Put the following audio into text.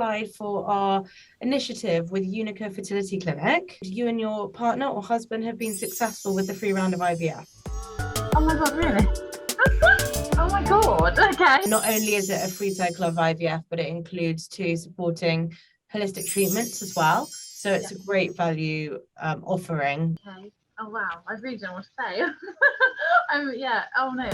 applied for our initiative with Unica Fertility Clinic. You and your partner or husband have been successful with the free round of IVF. Oh my God, really? Oh my God, okay. Not only is it a free cycle of IVF, but it includes 2 supporting holistic treatments as well. So it's a great value offering. Okay. Oh wow, I really don't know what to say. Yeah. Oh no.